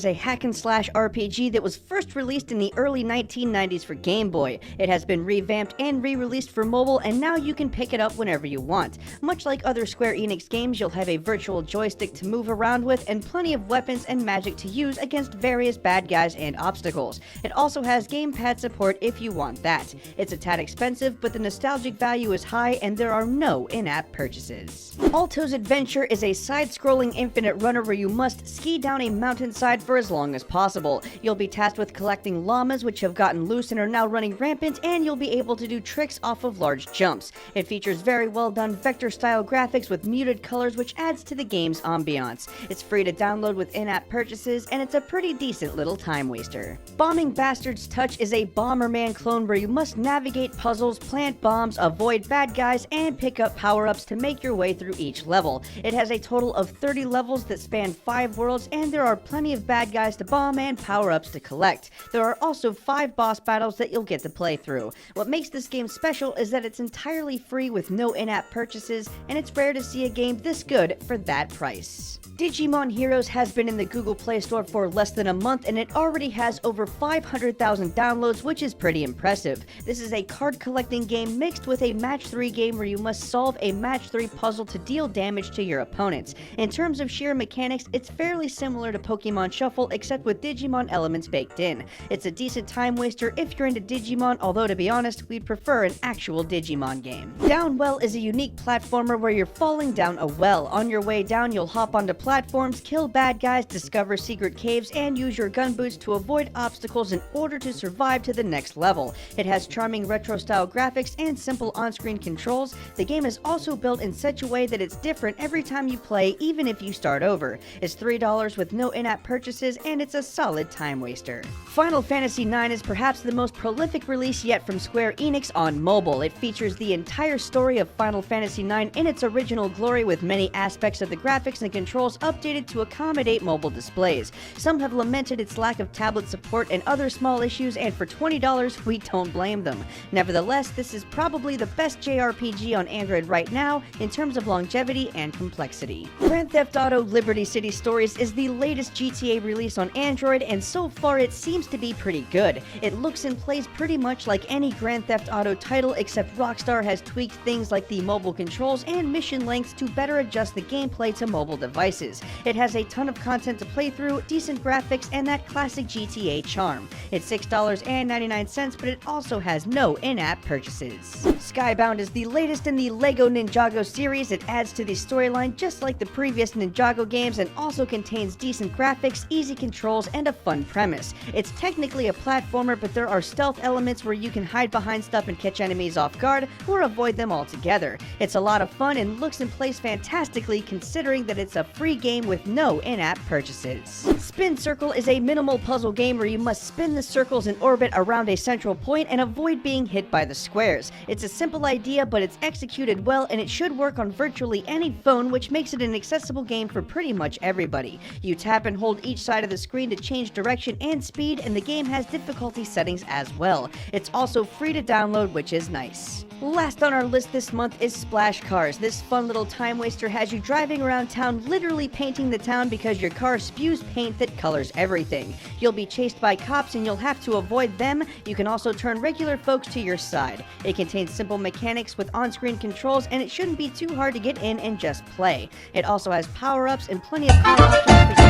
is a hack-and-slash RPG that was first released in the early 1990s for Game Boy. It has been revamped and re-released for mobile, and now you can pick it up whenever you want. Much like other Square Enix games, you'll have a virtual joystick to move around with and plenty of weapons and magic to use against various bad guys and obstacles. It also has gamepad support if you want that. It's a tad expensive, but the nostalgic value is high and there are no in-app purchases. Alto's Adventure is a side-scrolling infinite runner where you must ski down a mountainside for as long as possible. You'll be tasked with collecting llamas which have gotten loose and are now running rampant, and you'll be able to do tricks off of large jumps. It features very well done vector-style graphics with muted colors which adds to the game's ambiance. It's free to download with in-app purchases, and it's a pretty decent little time waster. Bombing Bastard's Touch is a Bomberman clone where you must navigate puzzles, plant bombs, avoid bad guys, and pick up power-ups to make your way through each level. It has a total of 30 levels that span 5 worlds, and there are plenty of bad guys to bomb and power-ups to collect. There are also 5 boss battles that you'll get to play through. What makes this game special is that it's entirely free with no in-app purchases, and it's rare to see a game this good for that price. Digimon Heroes has been in the Google Play Store for less than a month, and it already has over 500,000 downloads, which is pretty impressive. This is a card collecting game mixed with a match 3 game where you must solve a match 3 puzzle to deal damage to your opponents. In terms of sheer mechanics, it's fairly similar to Pokemon Shuffle, except with Digimon elements baked in. It's a decent time waster if you're into Digimon, although to be honest, we'd prefer an actual Digimon game. Downwell is a unique platformer where you're falling down a well. On your way down, you'll hop onto platforms, kill bad guys, discover secret caves, and use your gun boots to avoid obstacles in order to survive to the next level. It has charming retro-style graphics and simple on-screen controls. The game is also built in such a way that it's different every time you play, even if you start over. It's $3 with no in-app purchases, and it's a solid time waster. Final Fantasy IX is perhaps the most prolific release yet from Square Enix on mobile. It features the entire story of Final Fantasy IX in its original glory, with many aspects of the graphics and controls updated to accommodate mobile displays. Some have lamented its lack of tablet support and other small issues, and for $20, we don't blame them. Nevertheless, this is probably the best JRPG on Android right now in terms of longevity and complexity. Grand Theft Auto Liberty City Stories is the latest GTA release on Android, and so far it seems to be pretty good. It looks and plays pretty much like any Grand Theft Auto title, except Rockstar has tweaked things like the mobile controls and mission lengths to better adjust the gameplay to mobile devices. It has a ton of content to play through, decent graphics, and that classic GTA charm. It's $6.99, but it also has no in-app purchases. Skybound is the latest in the LEGO Ninjago series. It adds to the storyline just like the previous Ninjago games, and also contains decent graphics, easy controls, and a fun premise. It's technically a platformer, but there are stealth elements where you can hide behind stuff and catch enemies off guard, or avoid them altogether. It's a lot of fun and looks and plays fantastically, considering that it's a free game with no in-app purchases. Spin Circle is a minimal puzzle game where you must spin the circles in orbit around a central point and avoid being hit by the squares. It's a simple idea, but it's executed well, and it should work on virtually any phone, which makes it an accessible game for pretty much everybody. You tap and hold each side of the screen to change direction and speed, and the game has difficulty settings as well. It's also free to download, which is nice. Last on our list this month is Splash Cars. This fun little time waster has you driving around town, literally painting the town because your car spews paint that colors everything. You'll be chased by cops and you'll have to avoid them. You can also turn regular folks to your side. It contains simple mechanics with on-screen controls, and it shouldn't be too hard to get in and just play. It also has power-ups and plenty of car options for